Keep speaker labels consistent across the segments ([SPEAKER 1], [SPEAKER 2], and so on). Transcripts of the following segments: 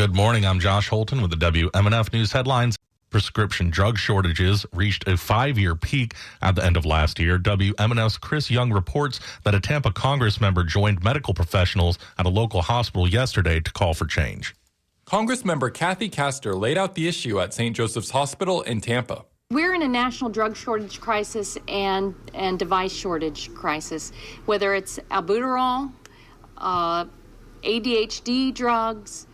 [SPEAKER 1] Good morning. I'm Josh Holton with the WMNF News headlines. Prescription drug shortages reached a 5-year peak at the end of last year. WMNF's Chris Young reports that a Tampa Congress member joined medical professionals at a local hospital yesterday to call for change.
[SPEAKER 2] Congressmember Kathy Castor laid out the issue at St. Joseph's Hospital in Tampa.
[SPEAKER 3] We're in a national drug shortage crisis and device shortage crisis, whether it's albuterol, ADHD drugs,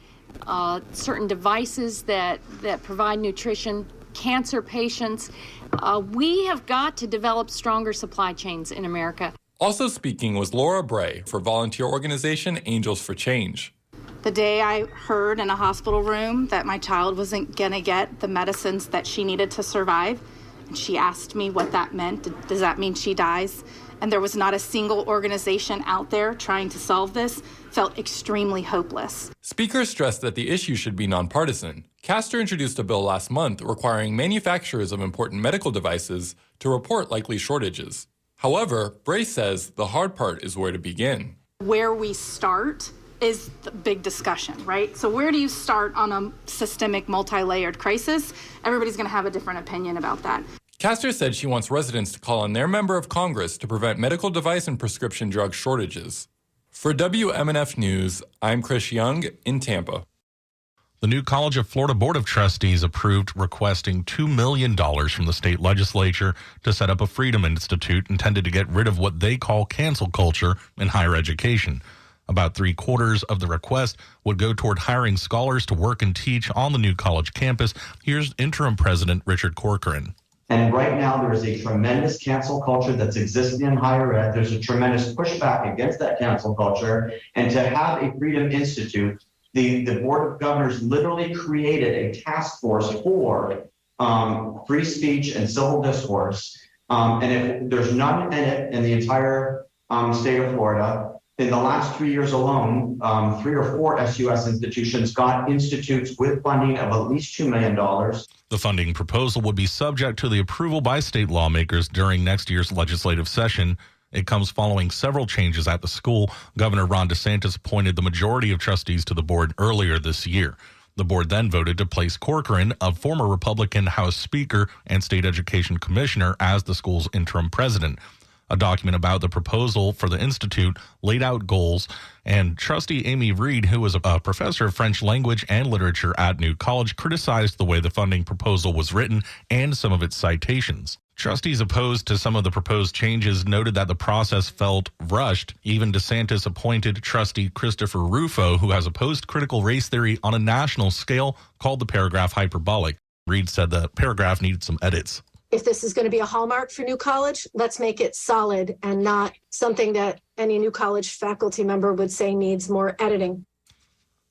[SPEAKER 3] certain devices that provide nutrition, cancer patients. We have got to develop stronger supply chains in America.
[SPEAKER 2] Also speaking was Laura Bray for volunteer organization Angels for Change.
[SPEAKER 4] The day I heard in a hospital room that my child wasn't going to get the medicines that she needed to survive, and she asked me what that meant. Does that mean she dies? And there was not a single organization out there trying to solve this. Felt extremely hopeless.
[SPEAKER 2] Speakers stressed that the issue should be nonpartisan. Castor introduced a bill last month requiring manufacturers of important medical devices to report likely shortages. However, Bray says the hard part is where to begin.
[SPEAKER 4] Where we start is the big discussion, right? So where do you start on a systemic, multi-layered crisis? Everybody's going to have a different opinion about that.
[SPEAKER 2] Castor said she wants residents to call on their member of Congress to prevent medical device and prescription drug shortages. For WMNF News, I'm Chris Young in Tampa.
[SPEAKER 1] The new College of Florida Board of Trustees approved requesting $2 million from the state legislature to set up a Freedom Institute intended to get rid of what they call cancel culture in higher education. About 3/4 of the request would go toward hiring scholars to work and teach on the new college campus. Here's interim president Richard Corcoran.
[SPEAKER 5] And right now, there is a tremendous cancel culture that's existing in higher ed. There's a tremendous pushback against that cancel culture. And to have a Freedom Institute, the Board of Governors literally created a task force for free speech and civil discourse. And if there's none in it in the entire state of Florida, in the last 3 years alone, 3 or 4 SUS institutions got institutes with funding of at least $2 million.
[SPEAKER 1] The funding proposal would be subject to the approval by state lawmakers during next year's legislative session. It comes following several changes at the school. Governor Ron DeSantis appointed the majority of trustees to the board earlier this year. The board then voted to place Corcoran, a former Republican House Speaker and State Education Commissioner, as the school's interim president. A document about the proposal for the institute laid out goals, and trustee Amy Reed, who was a professor of French language and literature at New College, criticized the way the funding proposal was written and some of its citations. Trustees opposed to some of the proposed changes noted that the process felt rushed. Even DeSantis appointed trustee Christopher Rufo, who has opposed critical race theory on a national scale, called the paragraph hyperbolic. Reed said the paragraph needed some edits.
[SPEAKER 6] If this is going to be a hallmark for New College, let's make it solid and not something that any New College faculty member would say needs more editing.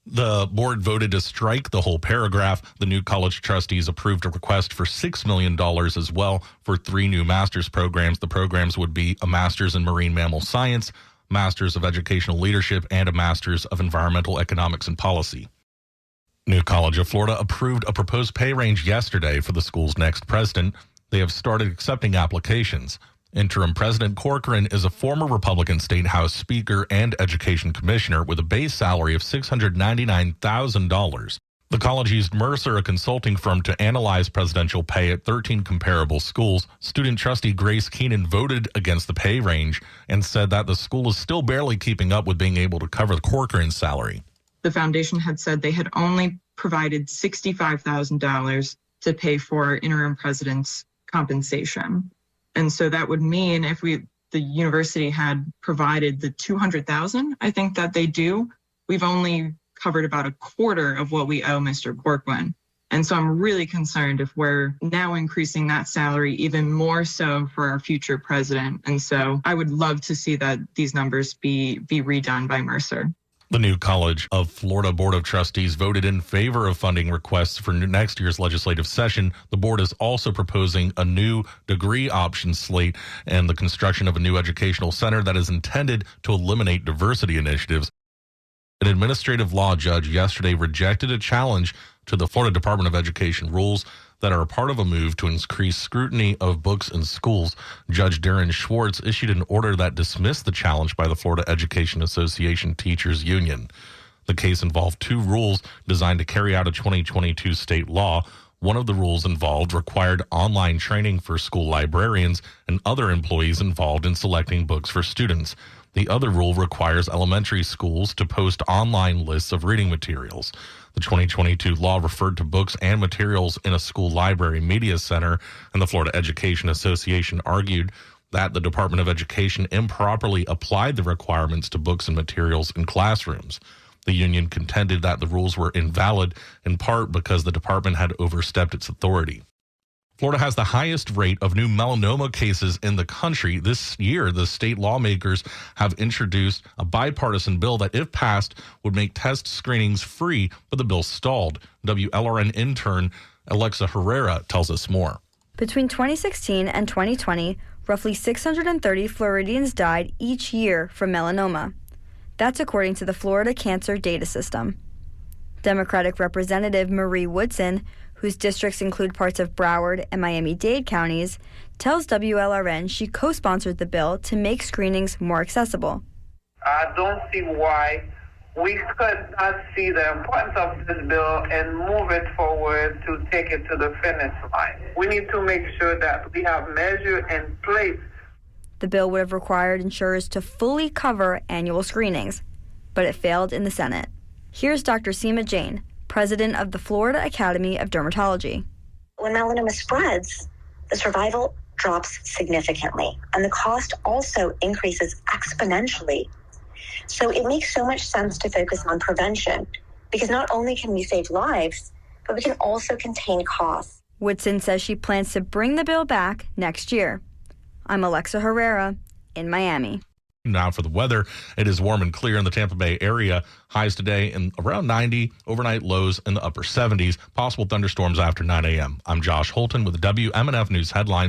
[SPEAKER 1] The board voted to strike the whole paragraph. The New College trustees approved a request for $6 million as well for 3 new master's programs. The programs would be a master's in marine mammal science, master's of educational leadership, and a master's of environmental economics and policy. New College of Florida approved a proposed pay range yesterday for the school's next president. They have started accepting applications. Interim President Corcoran is a former Republican State House Speaker and Education Commissioner with a base salary of $699,000. The college used Mercer, a consulting firm, to analyze presidential pay at 13 comparable schools. Student trustee Grace Keenan voted against the pay range and said that the school is still barely keeping up with being able to cover Corcoran's salary.
[SPEAKER 7] The foundation had said they had only provided $65,000 to pay for interim president's compensation. And so that would mean if the university had provided the $200,000, I think that they do, we've only covered about a quarter of what we owe Mr. Corcoran. And so I'm really concerned if we're now increasing that salary even more so for our future president. And so I would love to see that these numbers be redone by Mercer.
[SPEAKER 1] The New College of Florida Board of Trustees voted in favor of funding requests for next year's legislative session. The board is also proposing a new degree option slate and the construction of a new educational center that is intended to eliminate diversity initiatives. An administrative law judge yesterday rejected a challenge to the Florida Department of Education rules that are a part of a move to increase scrutiny of books in schools. Judge Darren Schwartz issued an order that dismissed the challenge by the Florida Education Association Teachers Union. The case involved two rules designed to carry out a 2022 state law. One of the rules involved required online training for school librarians and other employees involved in selecting books for students. The other rule requires elementary schools to post online lists of reading materials. The 2022 law referred to books and materials in a school library media center, and the Florida Education Association argued that the Department of Education improperly applied the requirements to books and materials in classrooms. The union contended that the rules were invalid, in part because the department had overstepped its authority. Florida has the highest rate of new melanoma cases in the country. This year, the state lawmakers have introduced a bipartisan bill that, if passed, would make test screenings free, but the bill stalled. WLRN intern Alexa Herrera tells us more.
[SPEAKER 8] Between 2016 and 2020, roughly 630 Floridians died each year from melanoma. That's according to the Florida Cancer Data System. Democratic Representative Marie Woodson, whose districts include parts of Broward and Miami-Dade counties, tells WLRN she co-sponsored the bill to make screenings more accessible.
[SPEAKER 9] I don't see why we could not see the importance of this bill and move it forward to take it to the finish line. We need to make sure that we have measures in place.
[SPEAKER 8] The bill would have required insurers to fully cover annual screenings, but it failed in the Senate. Here's Dr. Seema Jain, president of the Florida Academy of Dermatology.
[SPEAKER 10] When melanoma spreads, the survival drops significantly, and the cost also increases exponentially. So it makes so much sense to focus on prevention, because not only can we save lives, but we can also contain costs.
[SPEAKER 8] Woodson says she plans to bring the bill back next year. I'm Alexa Herrera in Miami.
[SPEAKER 1] Now for the weather, it is warm and clear in the Tampa Bay area. Highs today in around 90, overnight lows in the upper 70s, possible thunderstorms after 9 a.m. I'm Josh Holton with WMNF News Headlines.